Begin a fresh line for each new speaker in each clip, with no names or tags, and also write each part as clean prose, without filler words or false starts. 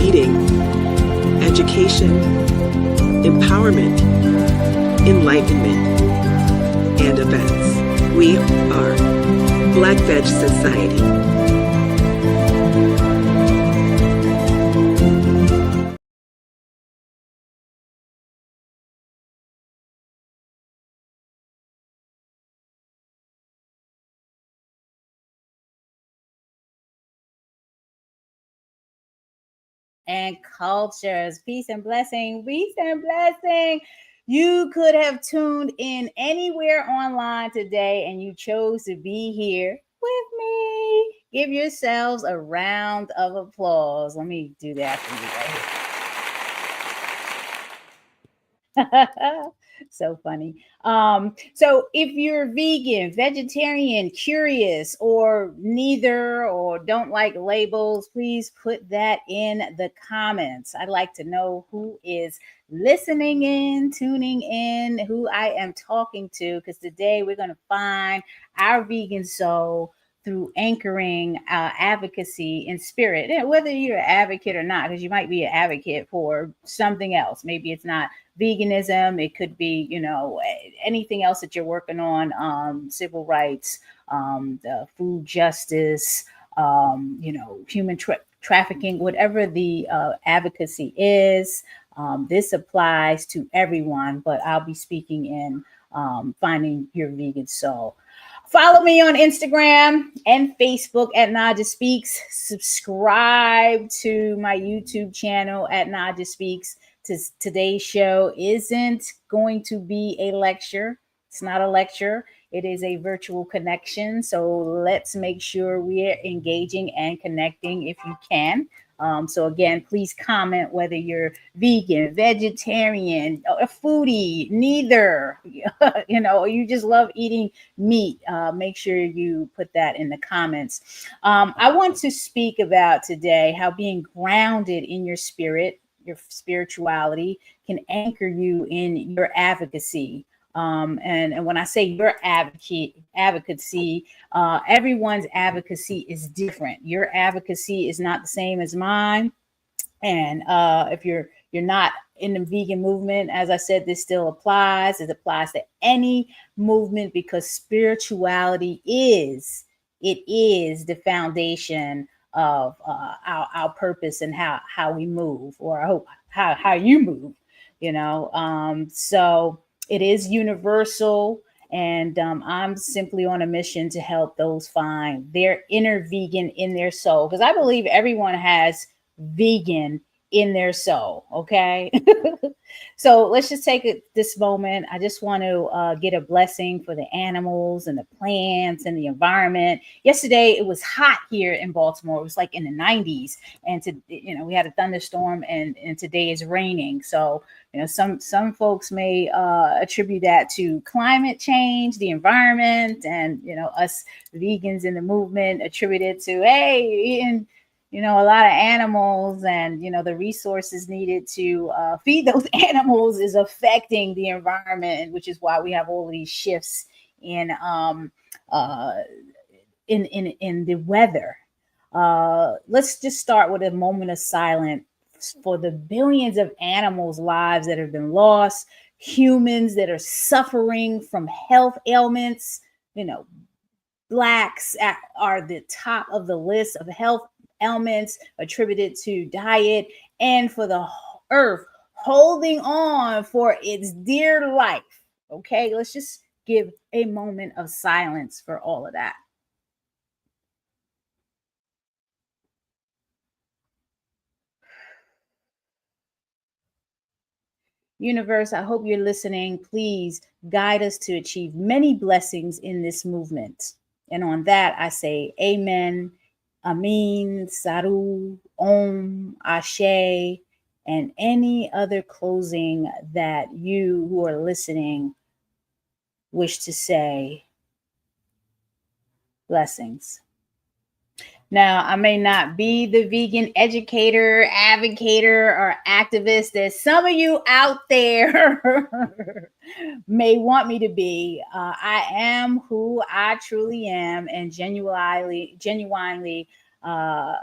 eating, education, empowerment, enlightenment, and events. We are Black Veg Society.
And cultures. Peace and blessing. Peace and blessing. You could have tuned in anywhere online today and you chose to be here with me. Give yourselves a round of applause. Let me do that for you right here. So funny. So if you're vegan, vegetarian, curious, or neither, or don't like labels, please put that in the comments. I'd like to know who is listening in, tuning in, who I am talking to, because today we're going to find our vegan soul through anchoring advocacy in spirit. And whether you're an advocate or not, because you might be an advocate for something else. Maybe it's not veganism, it could be, anything else that you're working on, civil rights, the food justice, human trafficking, whatever the advocacy is. This applies to everyone, but I'll be speaking in finding your vegan soul. Follow me on Instagram and Facebook at Naijha Speaks. Subscribe to my YouTube channel at Naijha Speaks. Today's show isn't going to be a lecture. It's not a lecture. It is a virtual connection. So let's make sure we're engaging and connecting if you can. So again, please comment whether you're vegan, vegetarian, a foodie, neither, or you just love eating meat. Make sure you put that in the comments. I want to speak about today how being grounded in your spirit, your spirituality, can anchor you in your advocacy. And when I say your advocacy, everyone's advocacy is different. Your advocacy is not the same as mine. And if you're not in the vegan movement, as I said, this still applies. It applies to any movement because spirituality is the foundation of our purpose and how we move, or I hope how you move. So it is universal. And I'm simply on a mission to help those find their inner vegan in their soul, because I believe everyone has vegan in their soul. Okay. So let's just take this moment. I just want to get a blessing for the animals and the plants and the environment. Yesterday it was hot here in Baltimore. It was like in the 90s, and we had a thunderstorm, and today is raining. So some folks may attribute that to climate change, the environment, and us vegans in the movement attribute it to eating a lot of animals, and the resources needed to feed those animals is affecting the environment, which is why we have all these shifts in the weather. Let's just start with a moment of silence for the billions of animals' lives that have been lost, humans that are suffering from health ailments. Blacks are the top of the list of health ailments attributed to diet, and for the earth holding on for its dear life. Okay, let's just give a moment of silence for all of that. Universe, I hope you're listening. Please guide us to achieve many blessings in this movement. And on that, I say amen, amin, saru, om, ashe, and any other closing that you who are listening wish to say. Blessings. Now, I may not be the vegan educator, advocator, or activist that some of you out there may want me to be. I am who I truly am, and genuinely, I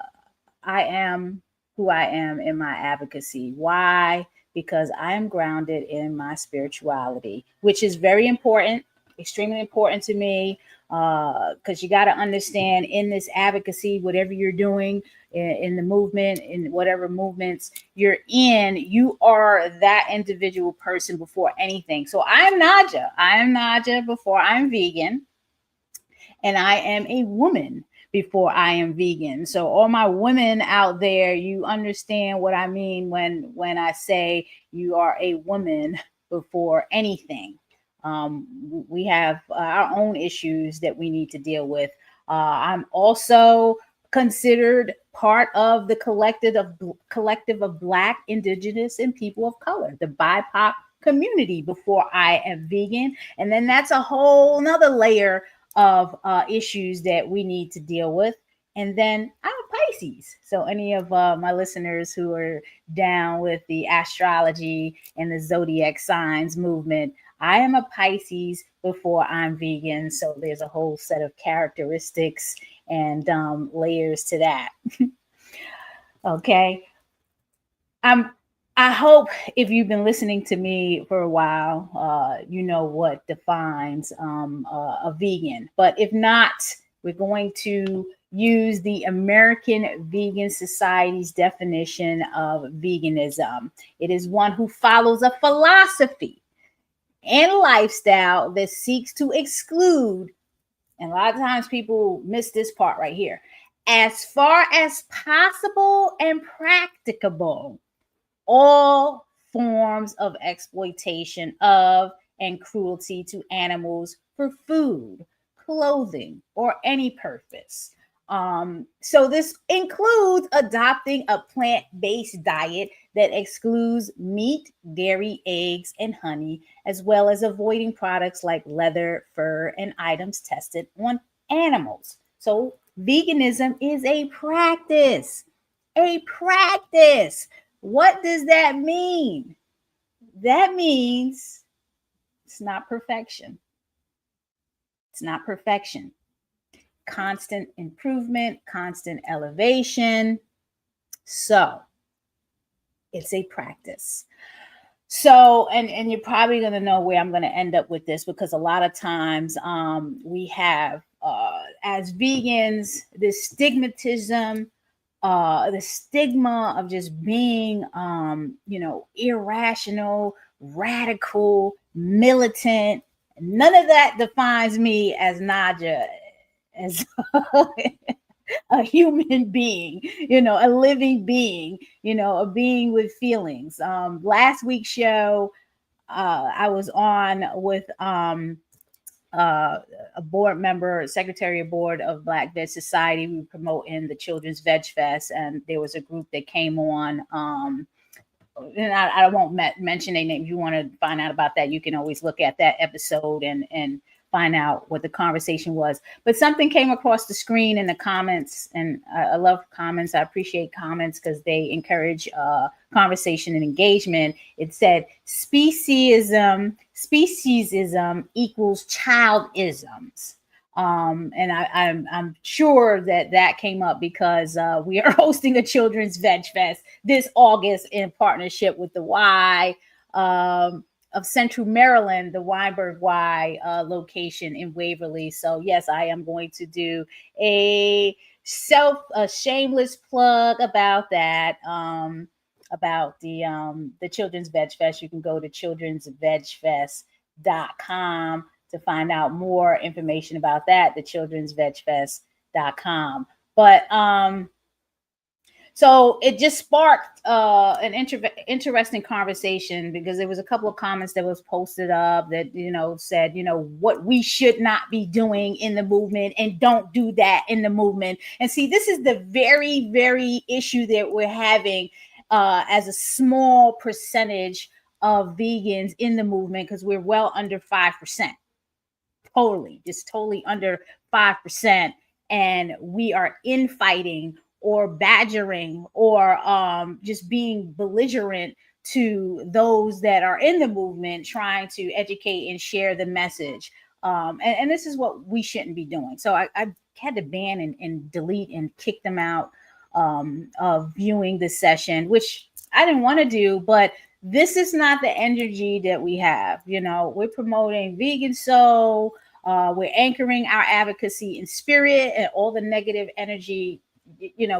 am who I am in my advocacy. Why? Because I am grounded in my spirituality, which is very important, extremely important to me. Because you got to understand in this advocacy, whatever you're doing in the movement, in whatever movements you're in, you are that individual person before anything. So I'm Naijha. I am Naijha before I'm vegan, and I am a woman before I am vegan. So all my women out there, you understand what I mean when I say you are a woman before anything. We have our own issues that we need to deal with. I'm also considered part of the collective of Black, Indigenous, and people of color, the BIPOC community before I am vegan. And then that's a whole nother layer of issues that we need to deal with. And then I'm a Pisces. So any of my listeners who are down with the astrology and the zodiac signs movement, I am a Pisces before I'm vegan. So there's a whole set of characteristics and layers to that. Okay. I hope if you've been listening to me for a while, you know what defines a vegan. But if not, we're going to use the American Vegan Society's definition of veganism. It is one who follows a philosophy and lifestyle that seeks to exclude, and a lot of times people miss this part right here, as far as possible and practicable, all forms of exploitation of and cruelty to animals for food, clothing, or any purpose. So this includes adopting a plant-based diet that excludes meat, dairy, eggs, and honey, as well as avoiding products like leather, fur, and items tested on animals. So veganism is a practice. A practice. What does that mean? That means it's not perfection. It's not perfection. Constant improvement, constant elevation. So it's a practice. So, and you're probably going to know where I'm going to end up with this, because a lot of times we have, as vegans, this stigmatism, the stigma of just being, irrational, radical, militant. None of that defines me as Naijha, as a human being, a living being, a being with feelings. Last week's show, I was on with a board member, secretary of board of Black Veg Society. We were promoting the Children's Veg Fest, and there was a group that came on. And I won't mention their name. If you want to find out about that, you can always look at that episode and find out what the conversation was. But something came across the screen in the comments, and I love comments. I appreciate comments because they encourage conversation and engagement. It said speciesism equals childisms. And I'm sure that came up because we are hosting a Children's Veg Fest this August in partnership with the Y of Central Maryland, the Weinberg Y location in Waverly. So yes, I am going to do a shameless plug about that. About the Children's Veg Fest. You can go to childrensvegfest.com to find out more information about that, the childrensvegfest.com. But so it just sparked an interesting conversation, because there was a couple of comments that was posted up that, said, what we should not be doing in the movement, and don't do that in the movement. And see, this is the very, very issue that we're having as a small percentage of vegans in the movement, because we're well under 5%. Totally under 5%. And we are infighting or badgering or just being belligerent to those that are in the movement, trying to educate and share the message. And this is what we shouldn't be doing. So I had to ban and delete and kick them out of viewing the session, which I didn't want to do, but this is not the energy that we have. We're promoting vegan soul. We're anchoring our advocacy in spirit, and all the negative energy,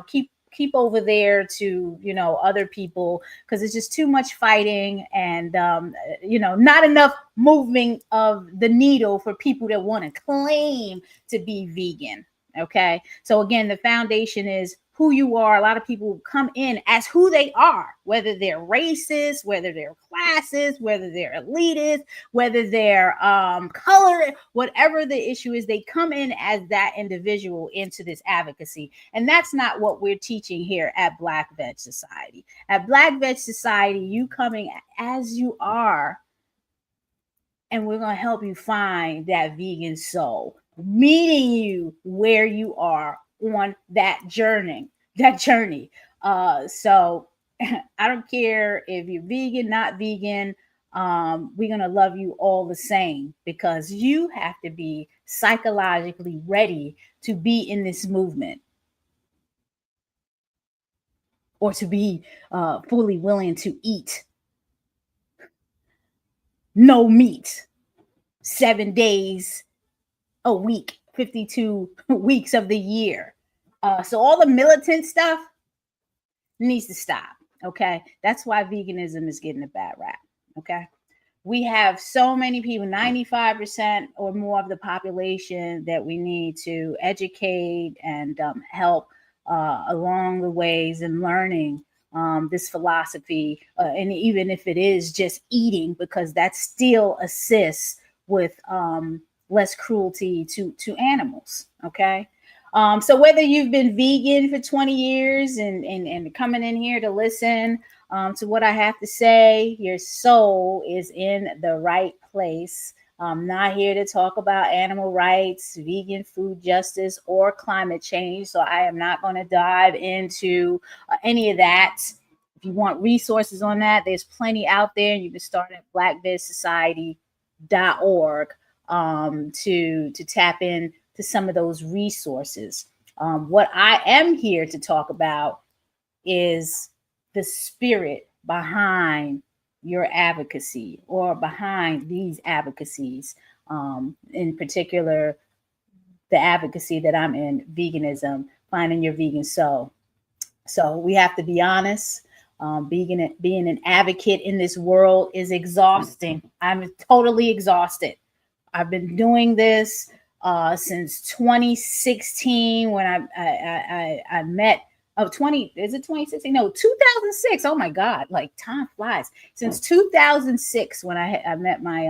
keep over there to other people, because it's just too much fighting, and not enough moving of the needle for people that want to claim to be vegan. Okay, so again, the foundation is who you are. A lot of people come in as who they are, whether they're racist, whether they're classist, whether they're elitist, whether they're color, whatever the issue is, they come in as that individual into this advocacy. And that's not what we're teaching here at Black Veg Society. At Black Veg Society, you coming as you are, and we're going to help you find that vegan soul, meeting you where you are on that journey. So I don't care if you're vegan, not vegan. We're going to love you all the same, because you have to be psychologically ready to be in this movement, or to be fully willing to eat no meat 7 days a week, 52 weeks of the year. So all the militant stuff needs to stop. Okay. That's why veganism is getting a bad rap. Okay. We have so many people, 95% or more of the population, that we need to educate and help along the ways in learning this philosophy. And even if it is just eating, because that still assists with less cruelty to animals. Okay. So whether you've been vegan for 20 years and coming in here to listen to what I have to say, your soul is in the right place. I'm not here to talk about animal rights, vegan food justice, or climate change. So I am not going to dive into any of that. If you want resources on that, there's plenty out there. You can start at blackvegsociety.org to tap in to some of those resources. What I am here to talk about is the spirit behind your advocacy, or behind these advocacies, in particular, the advocacy that I'm in, veganism, finding your vegan soul. So we have to be honest. Being an advocate in this world is exhausting. I'm totally exhausted. I've been doing this since 2016, when I met. Oh, 2016? No, 2006. Oh my God, like time flies. Since 2006, when I met my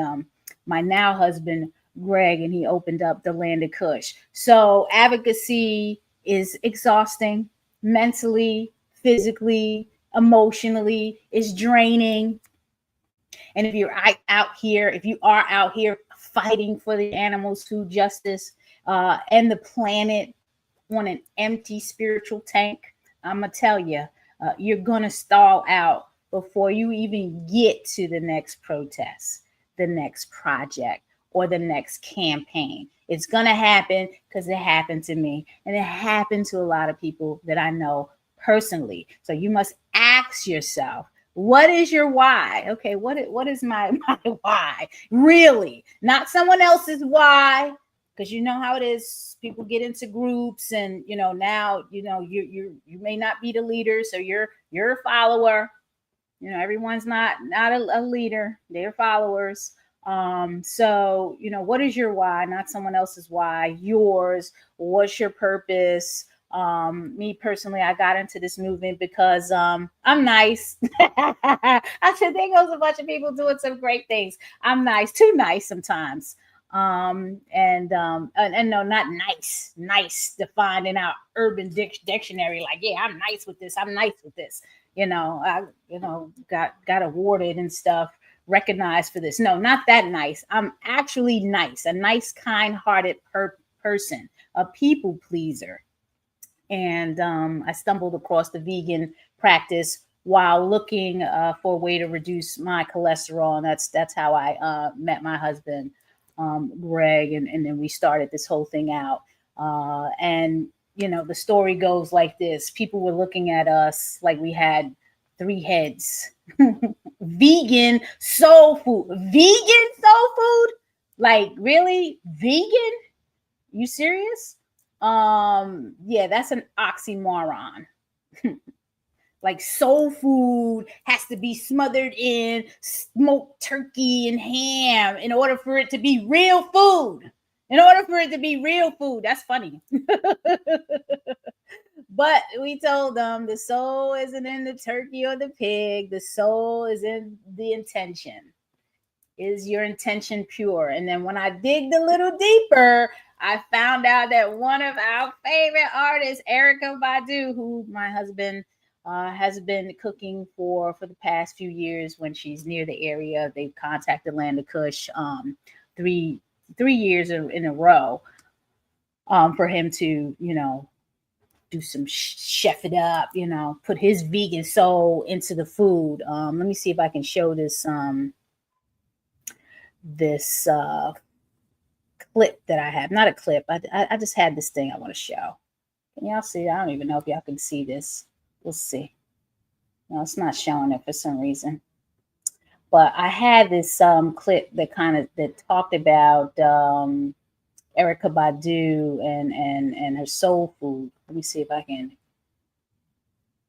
my now husband Greg, and he opened up the Land of Kush. So advocacy is exhausting, mentally, physically, emotionally. It's draining. And if you are out here fighting for the animals, food justice, and the planet on an empty spiritual tank, I'm going to tell you, you're going to stall out before you even get to the next protest, the next project, or the next campaign. It's going to happen, because it happened to me, and it happened to a lot of people that I know personally. So you must ask yourself, what is your why? Okay, what is my why? Really, not someone else's why, because you know how it is. People get into groups, and now you may not be the leader, so you're a follower. Everyone's not a leader; they're followers. So what is your why? Not someone else's why. Yours. What's your purpose? Me personally, I got into this movement because I'm nice. I said there goes a bunch of people doing some great things. I'm nice, too nice sometimes. And no, not nice defined in our urban dictionary, like, yeah, I'm nice with this, I got awarded and stuff, recognized for this. No, not that nice. I'm actually nice, a nice, kind-hearted person, a people pleaser. And I stumbled across the vegan practice while looking for a way to reduce my cholesterol, and that's how I met my husband, Greg, and then we started this whole thing out. And the story goes like this. People were looking at us like we had 3 heads. Vegan soul food. Vegan soul food? Like, really? Vegan? You serious? Yeah, that's an oxymoron. Like, soul food has to be smothered in smoked turkey and ham in order for it to be real food. In order for it to be real food. That's funny. But we told them the soul isn't in the turkey or the pig. The soul is in the intention. Is your intention pure? And then when I digged a little deeper, I found out that one of our favorite artists, Erykah Badu, who my husband has been cooking for the past few years when she's near the area. They've contacted Land of Kush 3 years in a row for him to, do some chef it up, put his vegan soul into the food. Let me see if I can show this clip that I have. Not a clip. I just had this thing I want to show. Can y'all see? I don't even know if y'all can see this. We'll see. No, it's not showing it for some reason. But I had this clip that talked about Erykah Badu and her soul food. Let me see if I can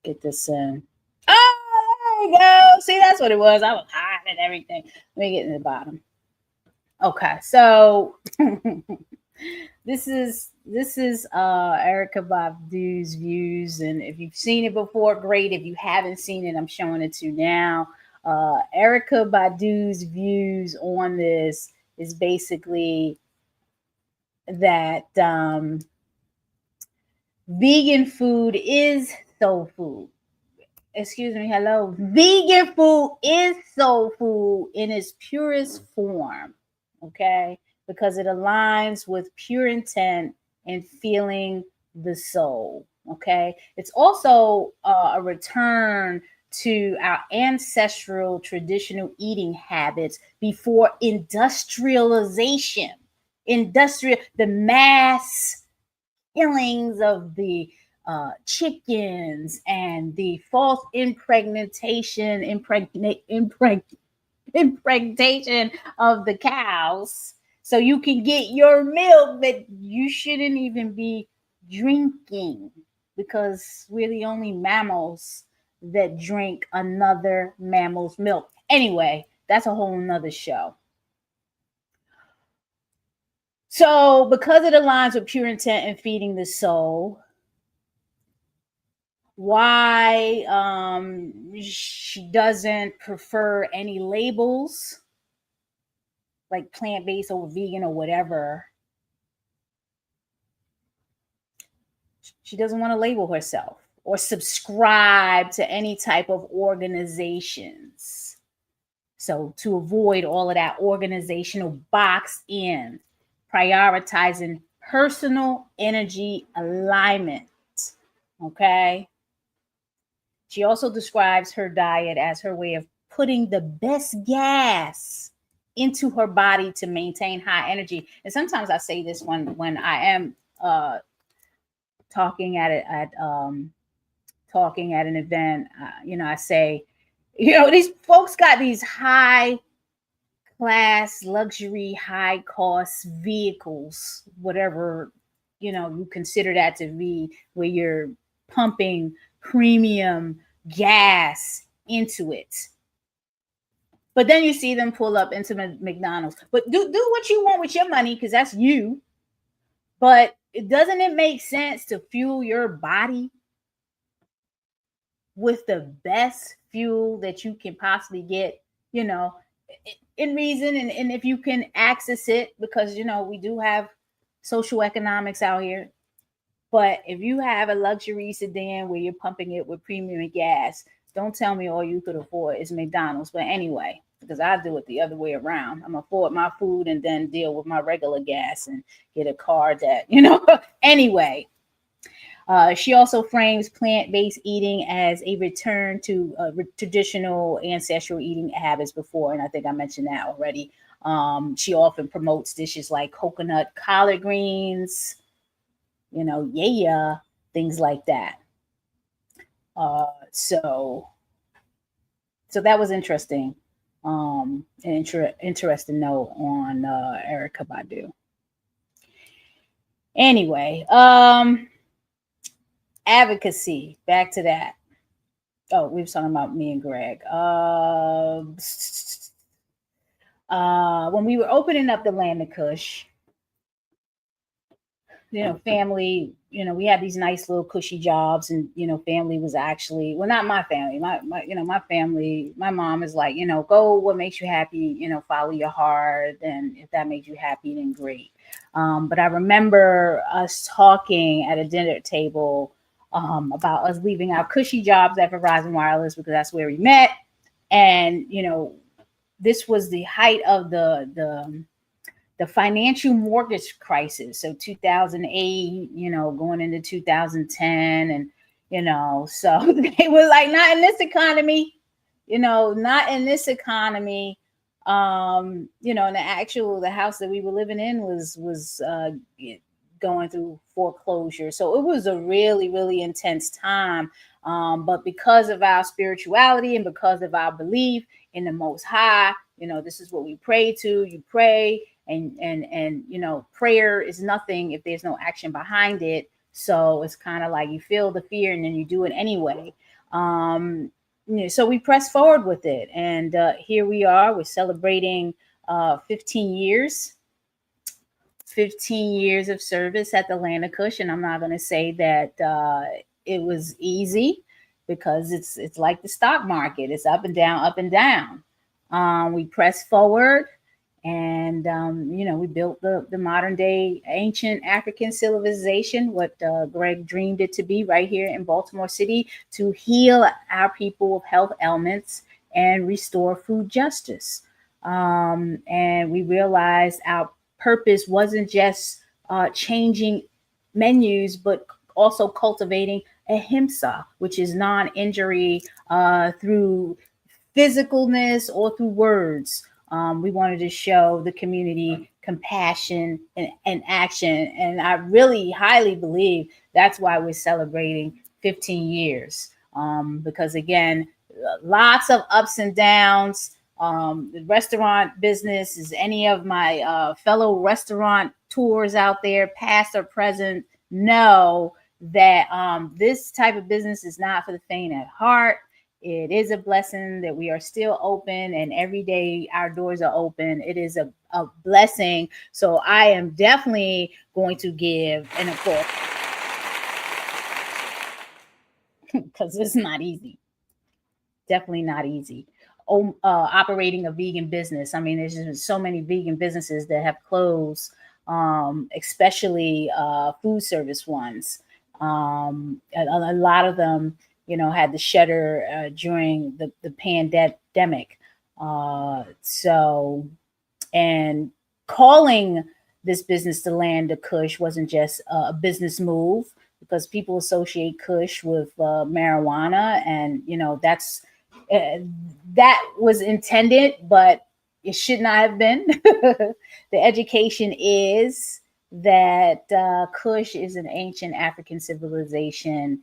get this in. Oh, there you go. See, that's what it was. I was hiding and everything. Let me get in the bottom. Okay, so this is Erykah Badu's views, and if you've seen it before, great. If you haven't seen it, I'm showing it to you now. Erykah Badu's views on this is basically that vegan food is soul food. Excuse me, hello. Vegan food is soul food in its purest form, okay? Because it aligns with pure intent and feeling the soul, okay? It's also a return to our ancestral traditional eating habits before industrialization. The mass killings of the chickens and the false impregnation of the cows, so you can get your milk that you shouldn't even be drinking, because we're the only mammals that drink another mammal's milk. Anyway, that's a whole nother show. So because it aligns with pure intent and feeding the soul, why she doesn't prefer any labels like plant-based over vegan or whatever. She doesn't want to label herself or subscribe to any type of organizations. So to avoid all of that organizational box in, prioritizing personal energy alignment. Okay. She also describes her diet as her way of putting the best gas into her body to maintain high energy. And sometimes I say this when I am talking at an event. I say, these folks got these high class, luxury, high cost vehicles, whatever you consider that to be, where you're pumping premium gas into it. But then you see them pull up into McDonald's. But do what you want with your money, because that's you. But doesn't it make sense to fuel your body with the best fuel that you can possibly get, in reason, and if you can access it, because we do have social economics out here. But if you have a luxury sedan where you're pumping it with premium gas, don't tell me all you could afford is McDonald's. But anyway, because I do it the other way around. I'm afford my food and then deal with my regular gas and get a car that, Anyway, she also frames plant-based eating as a return to traditional ancestral eating habits before. And I think I mentioned that already. She often promotes dishes like coconut collard greens, yeah, things like that. So that was interesting. An interesting note on Erica Badu. Anyway, advocacy. Back to that. Oh, we were talking about me and Greg. When we were opening up the Land of Kush, family, we had these nice little cushy jobs, and family was actually, well, not my family, my family, my mom is like, go what makes you happy, follow your heart, and if that makes you happy, then great. But I remember us talking at a dinner table about us leaving our cushy jobs at Verizon Wireless because that's where we met, and this was the height of the financial mortgage crisis. So 2008, going into 2010. And, so they were like, not in this economy, not in this economy. And the house that we were living in was going through foreclosure. So it was a really, really intense time. But because of our spirituality and because of our belief in the Most High, this is what we pray to. You pray, and prayer is nothing if there's no action behind it. So it's kind of like you feel the fear and then you do it anyway. So we press forward with it, and here we are. We're celebrating 15 years. 15 years of service at the Land of Kush, and I'm not going to say that it was easy, because it's like the stock market. It's up and down, up and down. We press forward, and we built the modern day ancient African civilization, what Greg dreamed it to be, right here in Baltimore City, to heal our people of health ailments and restore food justice. And we realized our purpose wasn't just changing menus, but also cultivating ahimsa, which is non-injury through physicalness or through words. We wanted to show the community compassion and action. And I really highly believe that's why we're celebrating 15 years. Because again, lots of ups and downs. The restaurant business, is any of my fellow restaurant tours out there, past or present, know that this type of business is not for the faint at heart. It is a blessing that we are still open, and every day our doors are open. It is a blessing. So I am definitely going to give an applause, because it's not easy. Definitely not easy. Operating a vegan business. I mean, there's just so many vegan businesses that have closed, especially food service ones. A lot of them, had to shutter during the pandemic. And calling this business the Land of Kush wasn't just a business move, because people associate Kush with marijuana, and that's that was intended, but it should not have been. The education is that Kush is an ancient African civilization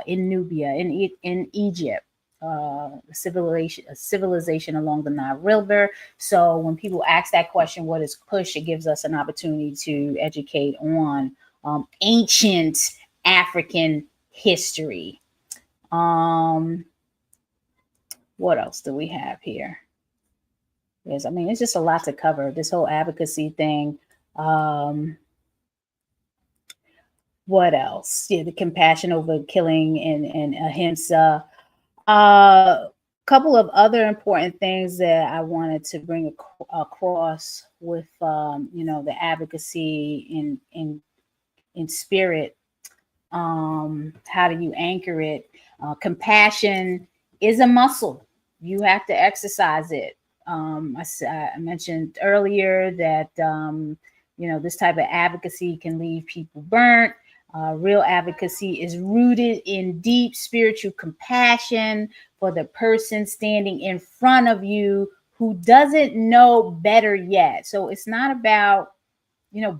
in Nubia, in Egypt, a civilization along the Nile River. So when people ask that question, what is Kush, it gives us an opportunity to educate on ancient African history. What else do we have here? Yes, I mean, it's just a lot to cover. This whole advocacy thing. What else? Yeah, the compassion over killing and ahimsa. A couple of other important things that I wanted to bring across with the advocacy in spirit. How do you anchor it? Compassion is a muscle. You have to exercise it. I mentioned earlier that this type of advocacy can leave people burnt. Real advocacy is rooted in deep spiritual compassion for the person standing in front of you who doesn't know better yet. So it's not about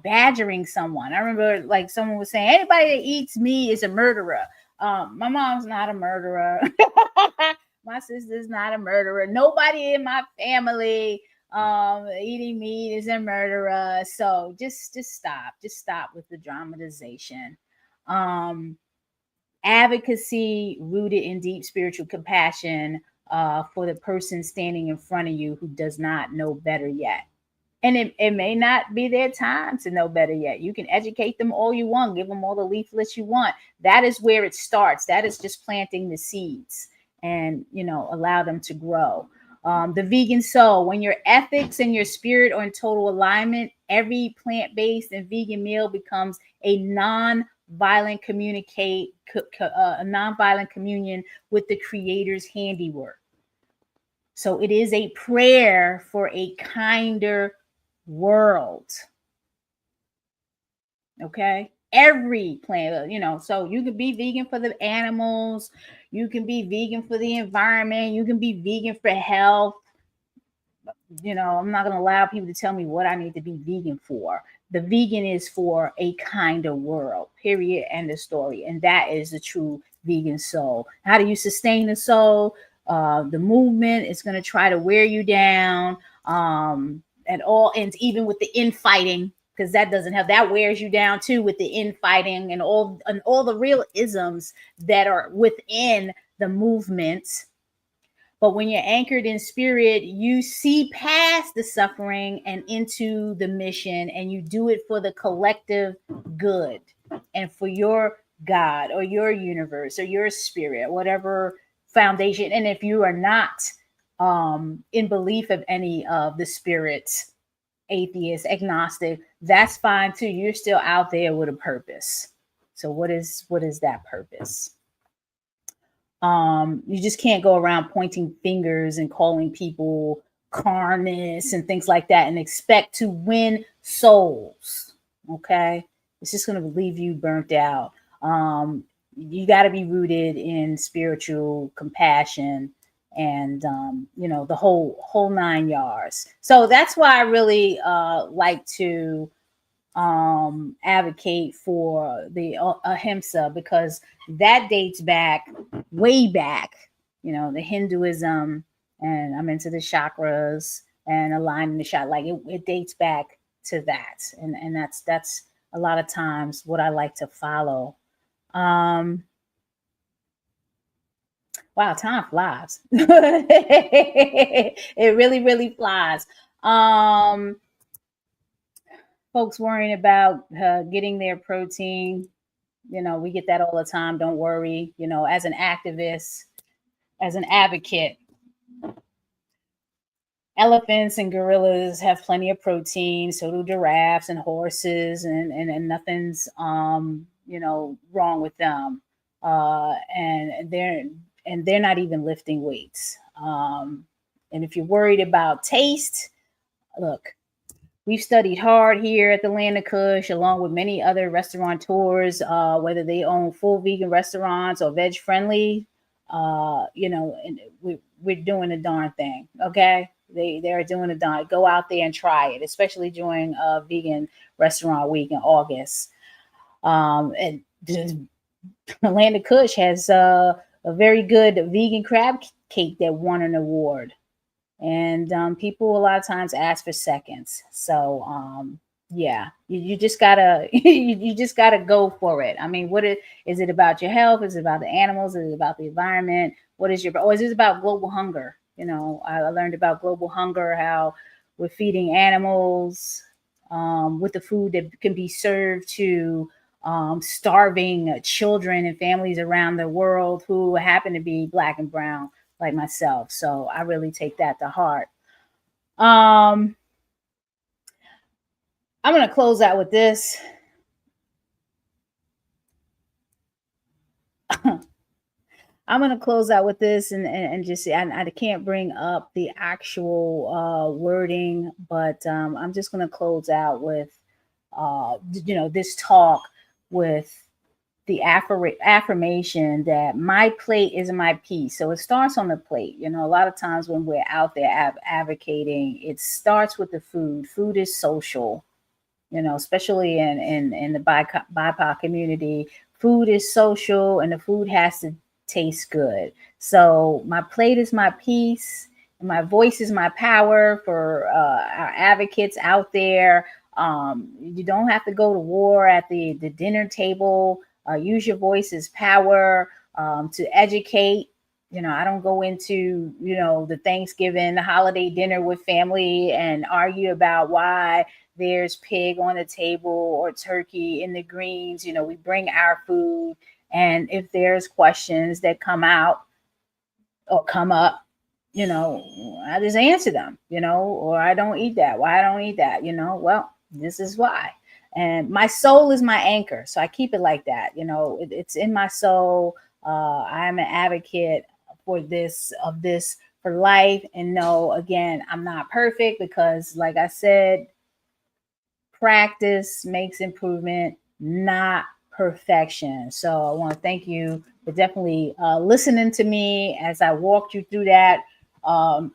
badgering someone. I remember like someone was saying, anybody that eats meat is a murderer. My mom's not a murderer. My sister's not a murderer. Nobody in my family eating meat is a murderer. So just stop with the dramatization. Advocacy rooted in deep spiritual compassion for the person standing in front of you who does not know better yet. And it may not be their time to know better yet. You can educate them all you want, give them all the leaflets you want. That is where it starts. That is just planting the seeds and, allow them to grow. The vegan soul, when your ethics and your spirit are in total alignment, every plant-based and vegan meal becomes a non-violent communion with the creator's handiwork. So it is a prayer for a kinder world. Okay, every plant, so you can be vegan for the animals, you can be vegan for the environment, you can be vegan for health. I'm not going to allow people to tell me what I need to be vegan for. The vegan is for a kinder world, period, end of story. And that is the true vegan soul. How do you sustain the soul? The movement is going to try to wear you down at all ends, even with the infighting, because that doesn't have, that wears you down too, with the infighting and all the real isms that are within the movement. But when you're anchored in spirit, you see past the suffering and into the mission, and you do it for the collective good and for your God or your universe or your spirit, whatever foundation. And if you are not in belief of any of the spirits, atheist, agnostic, that's fine too. You're still out there with a purpose. So what is that purpose? You just can't go around pointing fingers and calling people carnists and things like that and expect to win souls. Okay, it's just going to leave you burnt out. You got to be rooted in spiritual compassion and the whole 9 yards. So that's why I really like to advocate for the ahimsa, because that dates back way back, the Hinduism, and I'm into the chakras and aligning the chakra. Like it dates back to that, and that's a lot of times what I like to follow. Wow, time flies. It really flies. Folks worrying about getting their protein. We get that all the time. Don't worry. As an activist, as an advocate, elephants and gorillas have plenty of protein. So do giraffes and horses, and nothing's wrong with them. And they're not even lifting weights. And if you're worried about taste, look. We've studied hard here at the Land of Kush, along with many other restaurateurs, whether they own full vegan restaurants or veg friendly. And we're doing a darn thing. Okay, they're doing a darn. Go out there and try it, especially during Vegan Restaurant Week in August. And the Land of Kush has a very good vegan crab cake that won an award. And people a lot of times ask for seconds. So yeah, you just gotta you just gotta go for it. I mean, is it about your health? Is it about the animals? Is it about the environment? Or is it about global hunger? I learned about global hunger, how we're feeding animals with the food that can be served to starving children and families around the world who happen to be Black and brown, like myself. So I really take that to heart. I'm going to close out with this. I'm going to close out with this and just say, I can't bring up the actual wording, but I'm just going to close out with, this talk with the affirmation that my plate is my peace. So it starts on the plate. A lot of times when we're out there advocating, it starts with the food. Food is social. especially in the BIPOC community. Food is social, and the food has to taste good. So my plate is my peace, and my voice is my power for our advocates out there. You don't have to go to war at the dinner table. Use your voice as power to educate. I don't go into, the Thanksgiving, the holiday dinner with family and argue about why there's pig on the table or turkey in the greens. We bring our food. And if there's questions that come out or come up, I just answer them, or I don't eat that. Why I don't eat that? Well, this is why. And my soul is my anchor. So I keep it like that. It's in my soul. I'm an advocate for this for life. And no, again, I'm not perfect because, like I said, practice makes improvement, not perfection. So I want to thank you for definitely listening to me as I walked you through that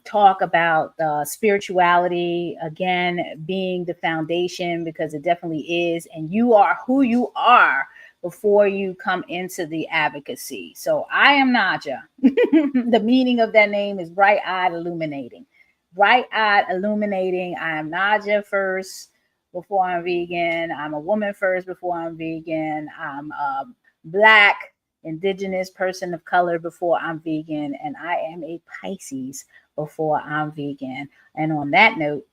talk about spirituality, again, being the foundation, because it definitely is. And you are who you are before you come into the advocacy. So I am Naijha. The meaning of that name is bright-eyed illuminating. Bright-eyed illuminating. I am Naijha first before I'm vegan. I'm a woman first before I'm vegan. I'm a Black, Indigenous person of color before I'm vegan. And I am a Pisces before I'm vegan. And on that note,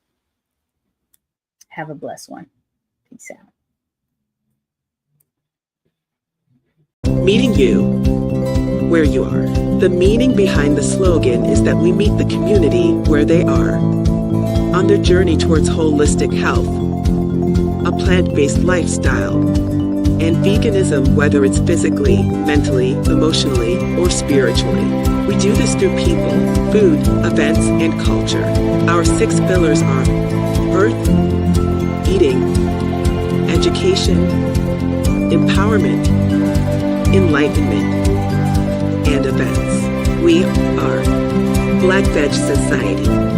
have a blessed one. Peace out.
Meeting you where you are. The meaning behind the slogan is that we meet the community where they are on their journey towards holistic health, a plant-based lifestyle, and veganism, whether it's physically, mentally, emotionally, or spiritually. We do this through people, food, events, and culture. Our 6 pillars are birth, eating, education, empowerment, enlightenment, and events. We are Black Veg Society.